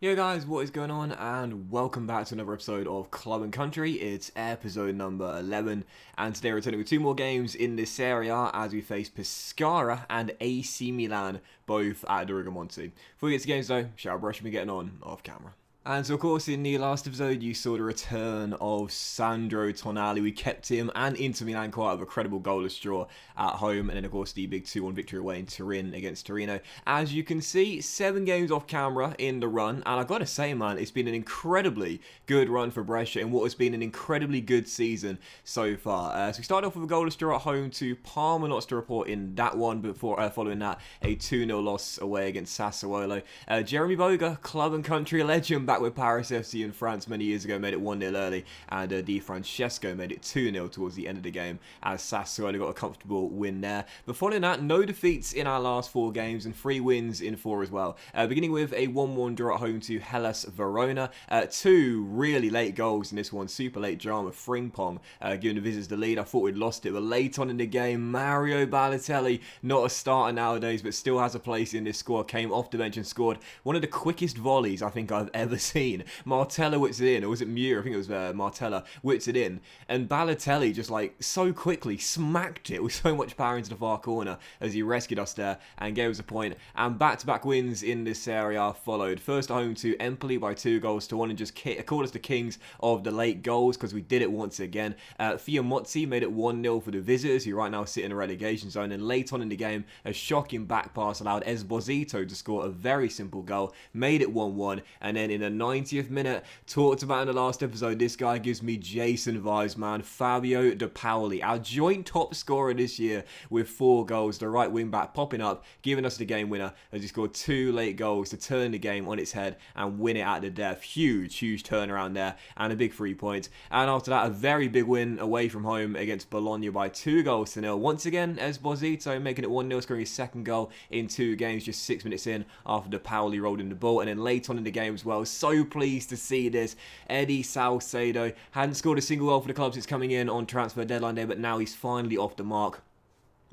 Yo guys, what is going on, and welcome back to another episode of Club and Country. It's episode number 11, and today we're returning with two more games in this area as we face Pescara and AC Milan, both at Rigamonti. Before we get to games though, shout out Brescia, me getting on off camera. And so of course in the last episode you saw the return of Sandro Tonali. We kept him and Inter Milan quite of a credible goalless draw at home, and then of course the big 2-1 victory away in Turin against Torino. As you can see, 7 games off camera in the run, and I've got to say man, it's been an incredibly good run for Brescia in what has been an incredibly good season so far. So we started off with a goalless draw at home to Parma, lots to report in that one, but following that a 2-0 loss away against Sassuolo. Jeremy Boga, Club and Country legend, back with Paris FC in France many years ago, made it 1-0 early, and Di Francesco made it 2-0 towards the end of the game as Sassuolo got a comfortable win there. But following that, no defeats in our last 4 games and 3 wins in 4 as well. Beginning with a 1-1 draw at home to Hellas Verona. 2 really late goals in this one, super late drama. Frimpong giving the visitors the lead. I thought we'd lost it, but late on in the game, Mario Balotelli, not a starter nowadays, but still has a place in this squad, came off the bench and scored one of the quickest volleys I think I've ever seen. Martella whips it in, or was it Muir? I think it was Martella whips it in, and Balotelli just like so quickly smacked it with so much power into the far corner as he rescued us there and gave us a point. And back-to-back wins in this area followed. First at home to Empoli by 2-1, and just called us the kings of the late goals because we did it once again. Fiamozzi made it 1-0 for the visitors, who right now sit in a relegation zone, and late on in the game a shocking back pass allowed Esposito to score a very simple goal, made it 1-1, and then in the 90th minute, talked about in the last episode, this guy gives me Jason vibes, man. Fabio De Paoli, our joint top scorer this year with 4 goals, the right wing back popping up, giving us the game winner as he scored 2 late goals to turn the game on its head and win it at the death. Huge turnaround there, and a big 3 points. And after that, a very big win away from home against Bologna by 2-0. Once again, Esposito making it 1-0, scoring his 2nd goal in 2 games just 6 minutes in after De Paoli rolled in the ball. And then late on in the game as well, so pleased to see this. Eddie Salcedo hadn't scored a single goal for the club since coming in on transfer deadline day, but now he's finally off the mark.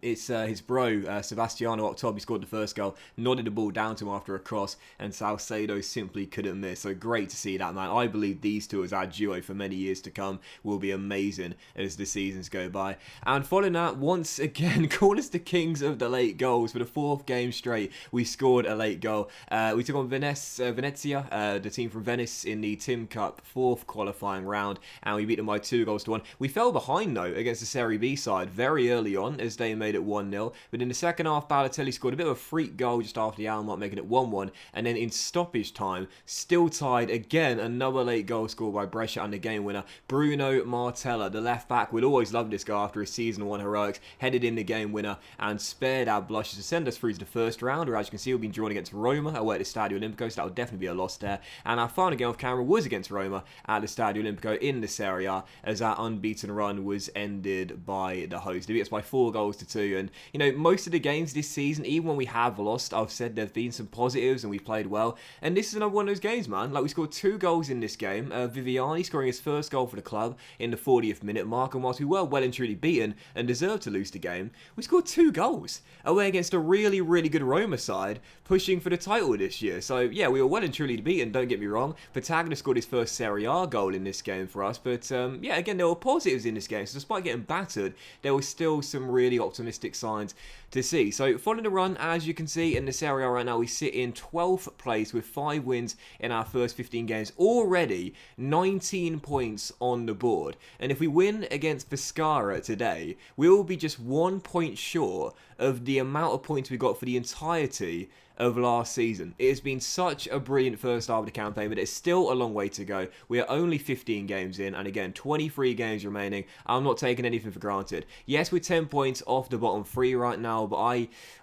It's his bro, Sebastiano up top. He scored the first goal, nodded the ball down to him after a cross, and Salcedo simply couldn't miss. So great to see that, man. I believe these two as our duo for many years to come will be amazing as the seasons go by. And following that, once again, call us the kings of the late goals. For the 4th game straight, we scored a late goal. We took on Venezia, the team from Venice, in the Tim Cup 4th qualifying round, and we beat them by 2-1. We fell behind, though, against the Serie B side very early on as they made it 1-0, but in the second half Balotelli scored a bit of a freak goal just after the hour mark, making it 1-1, and then in stoppage time, still tied again, another late goal scored by Brescia and the game winner, Bruno Martella, the left back. We'd always loved this guy after his season 1 heroics, headed in the game winner and spared our blushes to send us through to the first round, where as you can see we've been drawn against Roma away at the Stadio Olimpico, so that would definitely be a loss there. And our final game off camera was against Roma at the Stadio Olimpico in the Serie A, as our unbeaten run was ended by the host. They beat us by 4-2, and you know, most of the games this season, even when we have lost, I've said there've been some positives and we've played well, and this is another one of those games, man. Like, we scored 2 goals in this game, Viviani scoring his first goal for the club in the 40th minute mark, and whilst we were well and truly beaten and deserved to lose the game, we scored 2 goals away against a really good Roma side pushing for the title this year. So yeah, we were well and truly beaten, don't get me wrong. Patagna scored his first Serie A goal in this game for us, but yeah, again, there were positives in this game, so despite getting battered, there were still some really optimistic signs to see. So following the run, as you can see in this area right now, we sit in 12th place with 5 wins in our first 15 games, already 19 points on the board, and if we win against Pescara today, we will be just 1 point short of the amount of points we got for the entirety of last season. It has been such a brilliant first half of the campaign, but it's still a long way to go. We are only 15 games in, and again, 23 games remaining. I'm not taking anything for granted. Yes, we're 10 points off the bottom 3 right now, but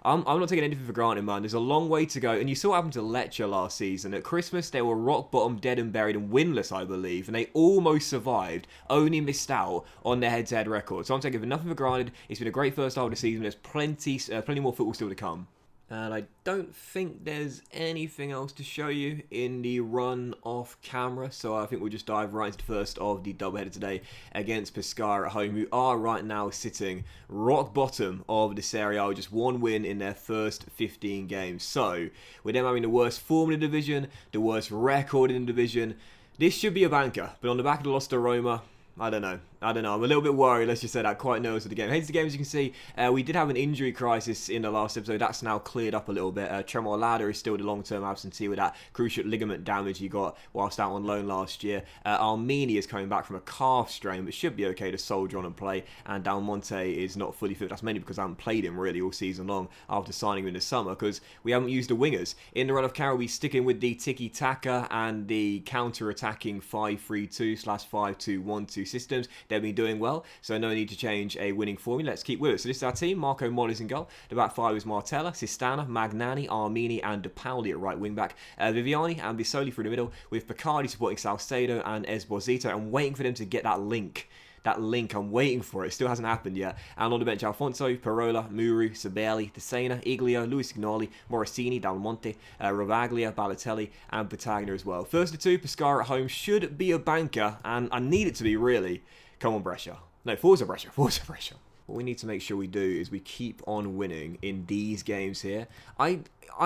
I'm not taking anything for granted, man. There's a long way to go, and you saw what happened to Lecce last season. At Christmas, they were rock bottom, dead and buried, and winless, I believe, and they almost survived, only missed out on their head-to-head record. So I'm taking nothing for granted. It's been a great first half of the season. There's plenty more football still to come. And I don't think there's anything else to show you in the run off camera. So I think we'll just dive right into the first of the doubleheader today against Pescara at home, who are right now sitting rock bottom of the Serie A with just one win in their first 15 games. So with them having the worst form in the division, the worst record in the division, this should be a banker. But on the back of the loss to Roma, I don't know. I'm a little bit worried, let's just say that, quite nervous of the game. Heading to the game, as you can see, we did have an injury crisis in the last episode. That's now cleared up a little bit. Tremor Lada is still the long-term absentee with that cruciate ligament damage he got whilst out on loan last year. Armini is coming back from a calf strain, but should be okay to soldier on and play. And Del Monte is not fully fit. That's mainly because I haven't played him really all season long after signing him in the summer, because we haven't used the wingers. In the run of carry, we sticking with the tiki-taka and the counter-attacking 5-3-2/5-2-1-2 systems. They've been doing well, so no need to change a winning formula. Let's keep with it. So this is our team. Marco Molli's in goal. The back five is Martella, Sistana, Magnani, Armini, and De Pauli at right wing back. Viviani and Bisoli through the middle, with Picardi supporting Salcedo and Esposito. I'm waiting for them to get that link. I'm waiting for it. It still hasn't happened yet. And on the bench, Alfonso, Parola, Muru, Sabelli, Tesena, Iglio, Luis Ignoli, Morosini, Del Monte, Ravaglia, Balotelli, and Battaglia as well. First of two, Pescara at home should be a banker, and I need it to be, really. Come on, Brescia. No, Forza Brescia. What we need to make sure we do is we keep on winning in these games here. I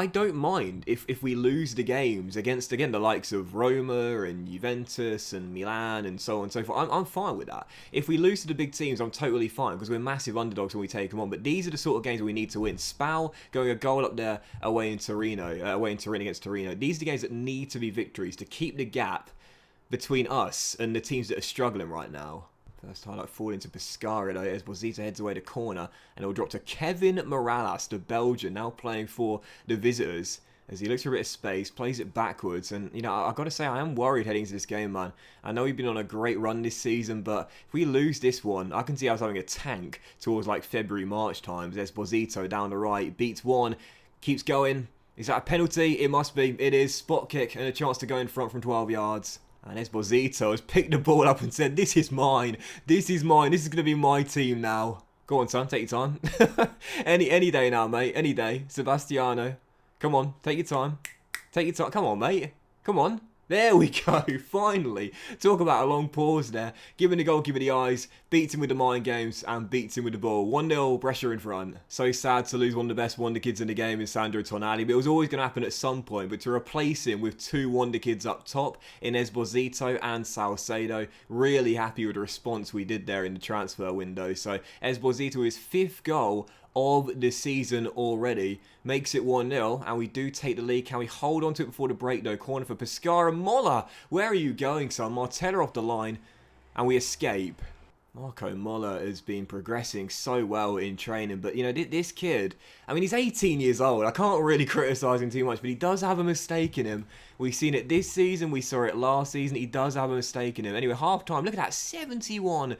don't mind if we lose the games against, again, the likes of Roma and Juventus and Milan and so on and so forth. I'm fine with that. If we lose to the big teams, I'm totally fine, because we're massive underdogs when we take them on. But these are the sort of games where we need to win. Spal going a goal up there away in Turin against Torino. These are the games that need to be victories to keep the gap between us and the teams that are struggling right now. First highlight falling to Pescara, though, as Esposito heads away to corner, and it will drop to Kevin Morales, the Belgian, now playing for the visitors, as he looks for a bit of space, plays it backwards. And, you know, I've got to say, I am worried heading into this game, man. I know we've been on a great run this season, but if we lose this one, I can see us having a tank towards, like, February, March times. Esposito down the right, beats one, keeps going. Is that a penalty? It must be. It is. Spot kick and a chance to go in front from 12 yards. And Esposito has picked the ball up and said, this is mine. This is mine. This is going to be my team now. Go on, son. Take your time. any day now, mate. Any day. Sebastiano. Come on. Take your time. Take your time. Come on, mate. Come on. There we go, finally. Talk about a long pause there. Giving the goalkeeper the eyes, beats him with the mind games, and beats him with the ball. 1-0, Brescia in front. So sad to lose one of the best wonder kids in the game in Sandro Tonali, but it was always going to happen at some point. But to replace him with two wonder kids up top in Esposito and Salcedo, really happy with the response we did there in the transfer window. So Esposito, his fifth goal of the season already, makes it 1-0, and we do take the lead. Can we hold on to it before the break, though? Corner for Pescara. Molla, where are you going, son? Martella off the line, and we escape. Marco Molla has been progressing so well in training, but, you know, this kid, I mean, he's 18 years old. I can't really criticise him too much, but he does have a mistake in him. We've seen it this season, we saw it last season. He does have a mistake in him. Anyway, half-time, look at that, 71%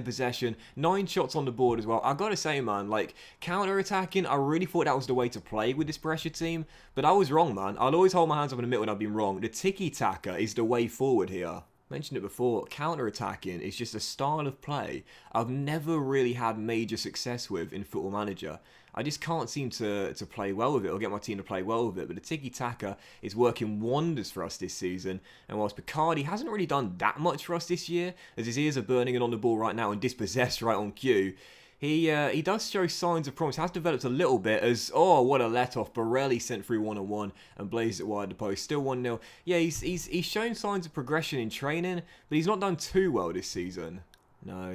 possession, 9 shots on the board as well. I've got to say, man, like, counter-attacking, I really thought that was the way to play with this Brescia team, but I was wrong, man. I'll always hold my hands up and admit when I've been wrong. The tiki-taka is the way forward here. Mentioned it before, counter-attacking is just a style of play I've never really had major success with in Football Manager. I just can't seem to play well with it or get my team to play well with it. But the tiki-taka is working wonders for us this season. And whilst Picardi hasn't really done that much for us this year, as his ears are burning and on the ball right now and dispossessed right on cue, he does show signs of promise. Has developed a little bit as, oh, what a let-off. Borelli sent through 1-on-1 and blazed it wide the post. Still 1-0. Yeah, he's shown signs of progression in training, but he's not done too well this season. No.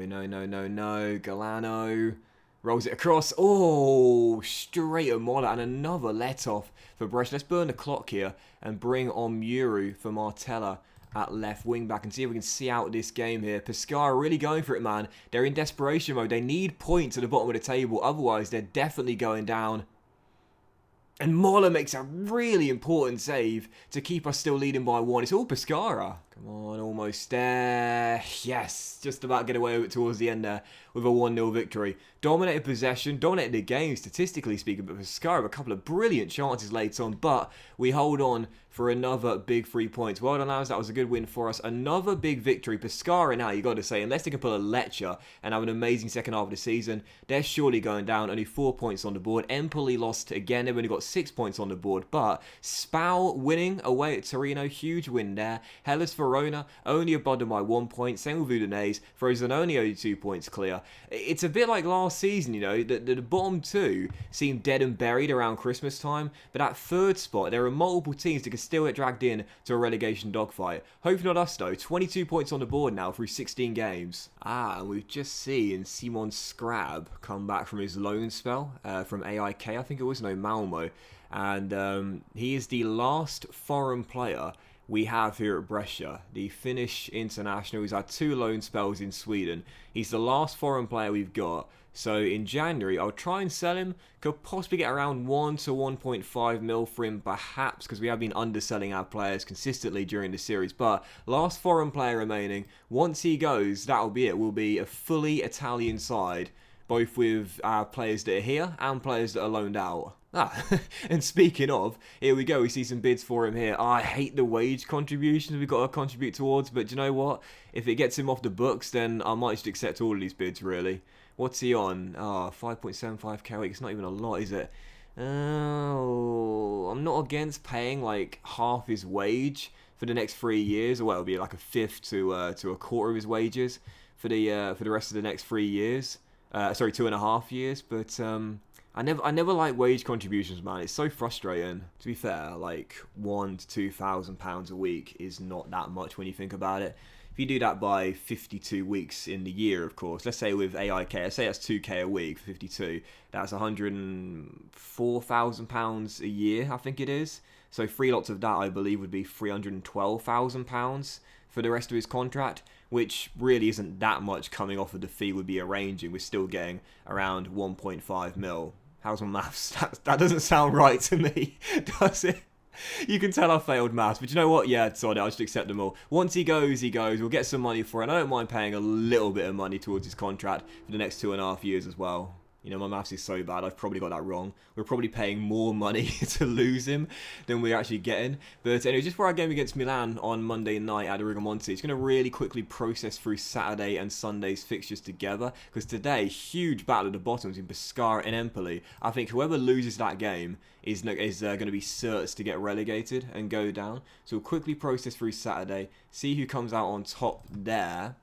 Galano rolls it across. Oh, straight at Molla, and another let-off for Brescia. Let's burn the clock here and bring on Muru for Martella at left wing back and see if we can see out this game here. Pescara really going for it, man. They're in desperation mode. They need points at the bottom of the table. Otherwise, they're definitely going down. And Molla makes a really important save to keep us still leading by 1. It's all Pescara. Come on, almost there. Yes, just about get away with it towards the end there with a 1-0 victory. Dominated possession, dominated the game statistically speaking, but Pescara have a couple of brilliant chances late on, but we hold on for another big 3 points. Well done, lads. That was a good win for us. Another big victory. Pescara now, you got to say, unless they can pull a Lecce and have an amazing second half of the season, they're surely going down. Only 4 points on the board. Empoli lost again. They've only got 6 points on the board. But Spal winning away at Torino. Huge win there. Hellas Verona only above them by 1 point. Same with Udinese. Frosinone only 2 points clear. It's a bit like last season, you know. The bottom two seemed dead and buried around Christmas time. But that third spot, there are multiple teams that can still get dragged in to a relegation dogfight. Hopefully not us though. 22 points on the board now through 16 games. And we've just seen Simon Scrab come back from his loan spell from AIK, I think it was, no, Malmo. And he is the last foreign player we have here at Brescia, the Finnish international. He's had 2 loan spells in Sweden. He's the last foreign player we've got. So in January, I'll try and sell him. Could possibly get around 1 to 1.5 mil for him, perhaps, because we have been underselling our players consistently during the series. But last foreign player remaining. Once he goes, that'll be it. We'll be a fully Italian side, both with our players that are here and players that are loaned out. And speaking of, here we go, we see some bids for him here. I hate the wage contributions we've got to contribute towards, but do you know what? If it gets him off the books, then I might just accept all of these bids, really. What's he on? 5.75k a week. It's not even a lot, is it? Oh, I'm not against paying like half his wage for the next 3 years, or well, it'll be like a fifth to a quarter of his wages for the rest of the next 3 years. Sorry, 2.5 years. But I never like wage contributions, man. It's so frustrating. To be fair, like £1,000 to £2,000 a week is not that much when you think about it. If you do that by 52 weeks in the year, of course, let's say with AIK, let's say that's 2k a week for 52, that's £104,000 a year, I think it is. So 3 lots of that, I believe, would be £312,000 for the rest of his contract, which really isn't that much coming off of the fee we'd be arranging. We're still getting around 1.5 mil. How's my maths? That doesn't sound right to me, does it? You can tell I failed maths, but you know what? Yeah, sorry, I'll just accept them all. Once he goes, he goes. We'll get some money for it. I don't mind paying a little bit of money towards his contract for the next 2.5 years as well. You know, my maths is so bad, I've probably got that wrong. We're probably paying more money to lose him than we're actually getting. But anyway, just for our game against Milan on Monday night at Rigamonti, it's going to really quickly process through Saturday and Sunday's fixtures together. Because today, huge battle at the bottoms in Pescara and Empoli. I think whoever loses that game is going to be certs to get relegated and go down. So we'll quickly process through Saturday, see who comes out on top there.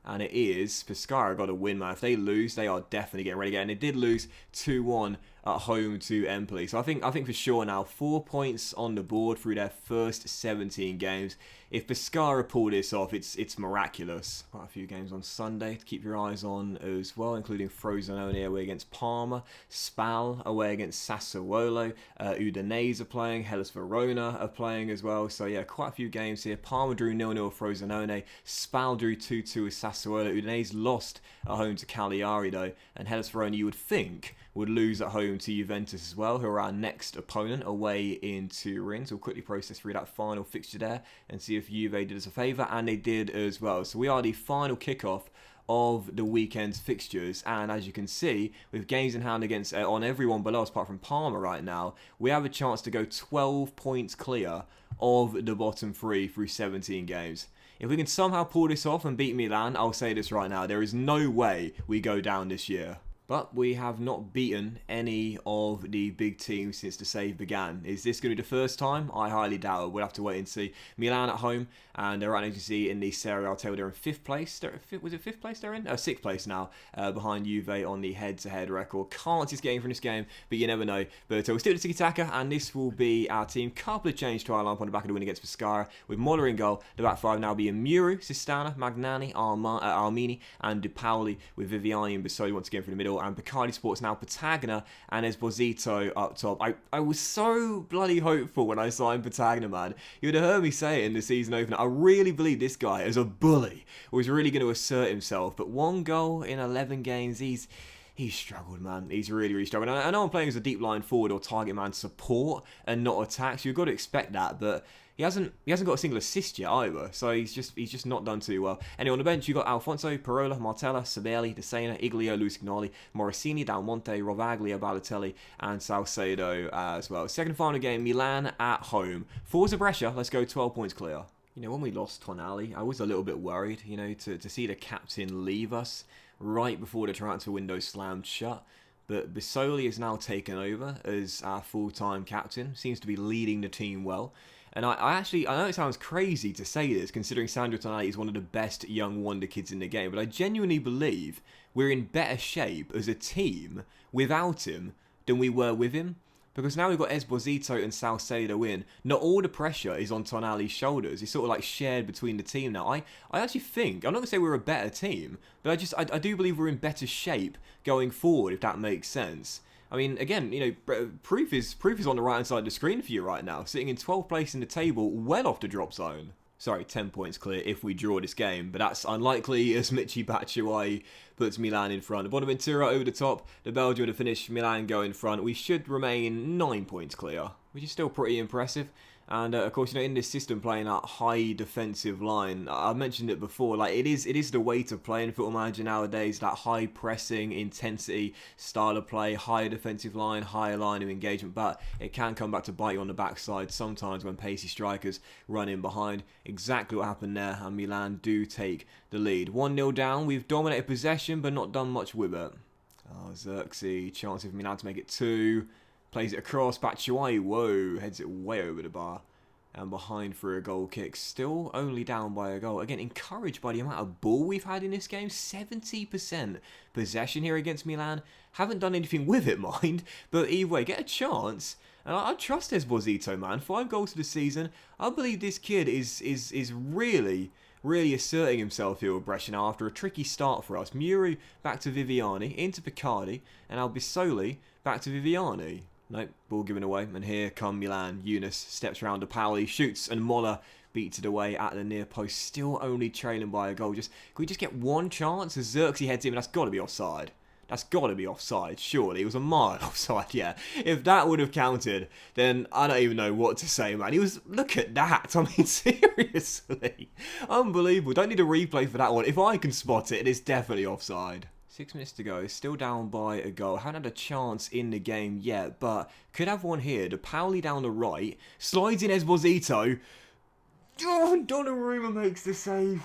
And it is Pescara got to win, man. If they lose, they are definitely getting relegated. And they did lose 2-1 at home to Empoli. So I think for sure now, 4 points on the board through their first 17 games. If Pescara pull this off, it's miraculous. Quite a few games on Sunday to keep your eyes on as well, including Frosinone away against Parma, Spal away against Sassuolo, Udinese are playing, Hellas Verona are playing as well. So yeah, quite a few games here. Parma drew 0-0 with Frosinone, Spal drew 2-2 with Sassuolo. Udinese lost at home to Cagliari though, and Hellas Verona, you would think, would lose at home to Juventus as well, who are our next opponent away in Turin. So we'll quickly process through that final fixture there and see if Juve did us a favour, and they did as well. So we are the final kickoff of the weekend's fixtures, and as you can see, with games in hand against on everyone below us apart from Parma right now, we have a chance to go 12 points clear of the bottom 3 through 17 games. If we can somehow pull this off and beat Milan, I'll say this right now, there is no way we go down this year. But we have not beaten any of the big teams since the save began. Is this going to be the first time? I highly doubt it. We'll have to wait and see. Milan at home, and right now you can see in the Serie A table they're in 5th place. Was it 5th place they're in? 6th place now, behind Juve on the head-to-head record. Can't just get in from this game, but you never know. But we'll still do tiki-taka, and this will be our team. Couple of change to our lineup on the back of the win against Pescara, with Moller in goal. The back 5 now being Muru, Sistana, Magnani, Armini, and De Pauli, with Viviani and Bissoli once again for the middle. And Bacardi Sports now Patagna and Esposito up top. I was so bloody hopeful when I signed Patagna, man. You would have heard me say it in the season opener. I really believe this guy as a bully was really going to assert himself. But 1 goal in 11 games, he's struggled, man. He's really struggled. I know I'm playing as a deep line forward or target man support and not attack, so you've got to expect that. But he hasn't got a single assist yet either, so he's just not done too well. Anyway, on the bench you got Alfonso, Parola, Martella, Sabelli, De Sena, Iglio, Lucignoli, Morosini, Dal Monte, Rovaglia, Balotelli, and Salcedo as well. Second final game, Milan at home. Forza Brescia, let's go 12 points clear. You know, when we lost Tonali, I was a little bit worried, you know, to see the captain leave us right before the transfer window slammed shut. But Bissoli has now taken over as our full-time captain, seems to be leading the team well. And I know it sounds crazy to say this, considering Sandro Tonali is one of the best young wonder kids in the game, but I genuinely believe we're in better shape as a team without him than we were with him. Because now we've got Esposito and Salcedo in. Not all the pressure is on Tonali's shoulders. It's sort of like shared between the team now. I actually think, I'm not going to say we're a better team, but I do believe we're in better shape going forward, if that makes sense. I mean, again, you know, proof is on the right-hand side of the screen for you right now, sitting in 12th place in the table, well off the drop zone. Sorry, 10 points clear if we draw this game, but that's unlikely as Michy Batshuayi puts Milan in front. Bonaventura over the top, the Belgian to finish, Milan go in front. We should remain 9 points clear, which is still pretty impressive. And of course, you know, in this system, playing that high defensive line, I've mentioned it before, like it is the way to play in Football Manager nowadays. That high pressing, intensity style of play, higher defensive line, higher line of engagement, but it can come back to bite you on the backside sometimes when pacey strikers run in behind. Exactly what happened there, and Milan do take the lead. 1-0 down. We've dominated possession, but not done much with it. Oh, Xerxes, chance of Milan to make it 2. Plays it across, Batshuayi, whoa, heads it way over the bar. And behind for a goal kick. Still only down by a goal. Again, encouraged by the amount of ball we've had in this game. 70% possession here against Milan. Haven't done anything with it, mind. But either way, get a chance. And I trust Esposito, man. 5 goals for the season. I believe this kid is really asserting himself here with Brescia now after a tricky start for us. Muru back to Viviani, into Picardi, and Albisoli back to Viviani. Nope, ball given away, and here come Milan. Yunus steps around to Paoli, shoots, and Moller beats it away at the near post. Still only trailing by a goal. Can we just get one chance as Xerxes heads in? That's got to be offside. That's got to be offside, surely. It was a mile offside, yeah. If that would have counted, then I don't even know what to say, man. Look at that. I mean, seriously. Unbelievable. Don't need a replay for that one. If I can spot it, it's definitely offside. 6 minutes to go, still down by a goal. Haven't had a chance in the game yet, but could have one here. The Paoli down the right, slides in Esposito. Oh, Donnarumma makes the save.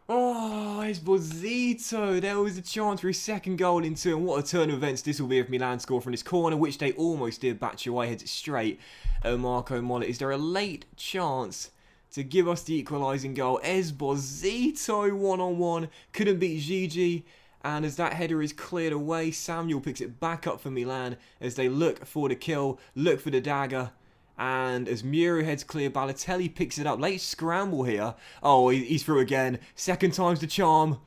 Oh, Esposito. There was a chance for his second goal in 2, and what a turn of events this will be if Milan score from this corner, which they almost did. Batshuayi heads it straight at Marco Moller. Is there a late chance to give us the equalising goal? Esposito one-on-one. Couldn't beat Gigi. And as that header is cleared away, Samuel picks it back up for Milan as they look for the kill, look for the dagger. And as Muro heads clear, Balotelli picks it up. Late scramble here. Oh, he's through again. Second time's the charm.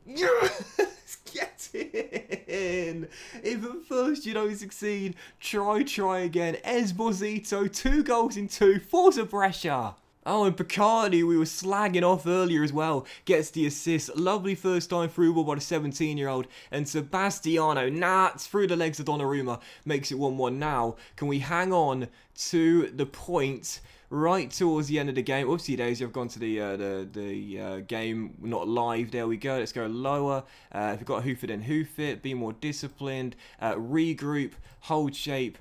Yes! Get in! If at first you don't succeed, try again. Esposito, 2 goals in 2. Forza Brescia! Oh, and Picardi, we were slagging off earlier as well, gets the assist. Lovely first time through ball by the 17-year-old. And Sebastiano, it's through the legs of Donnarumma, makes it 1-1 now. Can we hang on to the point right towards the end of the game? Oopsie daisy, I've gone to the game not live. There we go. Let's go lower. If we've got hoof it, then hoof it. Be more disciplined. Regroup. Hold shape.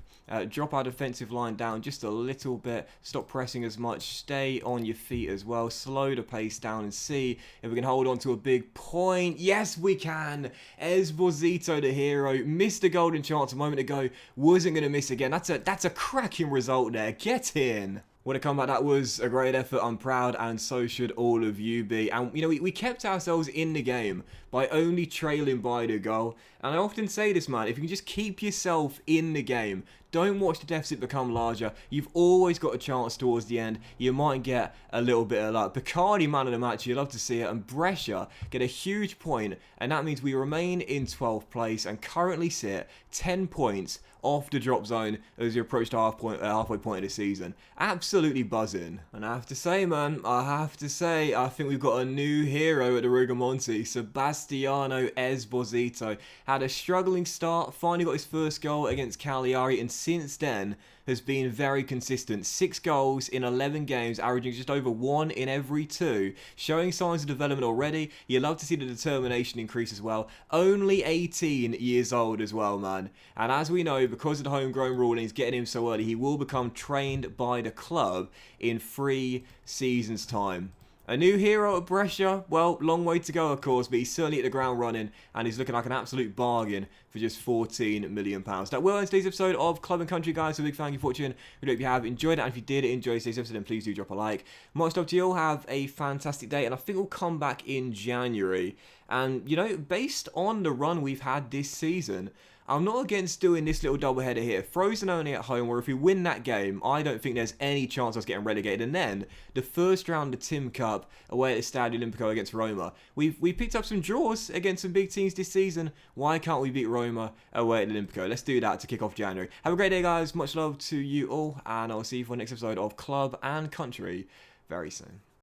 Drop our defensive line down just a little bit. Stop pressing as much. Stay on your feet as well. Slow the pace down and see if we can hold on to a big point. Yes, we can. Esposito, the hero, missed a golden chance a moment ago. Wasn't going to miss again. That's a cracking result there. Get in. What a comeback. That was a great effort. I'm proud, and so should all of you be. And, you know, we kept ourselves in the game by only trailing by the goal. And I often say this, man, if you can just keep yourself in the game, don't watch the deficit become larger. You've always got a chance towards the end. You might get a little bit of luck. Picardi, man of the match, you love to see it. And Brescia get a huge point, and that means we remain in 12th place and currently sit 10 points off the drop zone as you approach the halfway point of the season. Absolutely buzzing. And I have to say, man, I think we've got a new hero at the Rigamonti. Sebastiano Esposito had a struggling start, finally got his first goal against Cagliari, and since then has been very consistent. 6 goals in 11 games, averaging just over 1 in every 2, showing signs of development already. You love to see the determination increase as well. Only 18 years old as well, man. And as we know, because of the homegrown rulings getting him so early, he will become trained by the club in 3 seasons' time. A new hero at Brescia, well, long way to go of course, but he's certainly hit the ground running and he's looking like an absolute bargain for just £14 million. That will end today's episode of Club and Country, guys, so big thank you for watching. We hope you have enjoyed it, and if you did enjoy today's episode, then please do drop a like. Much love to you all, have a fantastic day, and I think we'll come back in January. And, you know, based on the run we've had this season, I'm not against doing this little doubleheader here. Frosinone at home, where if we win that game, I don't think there's any chance of us getting relegated. And then the first round of the Tim Cup away at the Stadio Olimpico against Roma. We picked up some draws against some big teams this season. Why can't we beat Roma away at the Olimpico? Let's do that to kick off January. Have a great day, guys. Much love to you all, and I'll see you for the next episode of Club and Country very soon.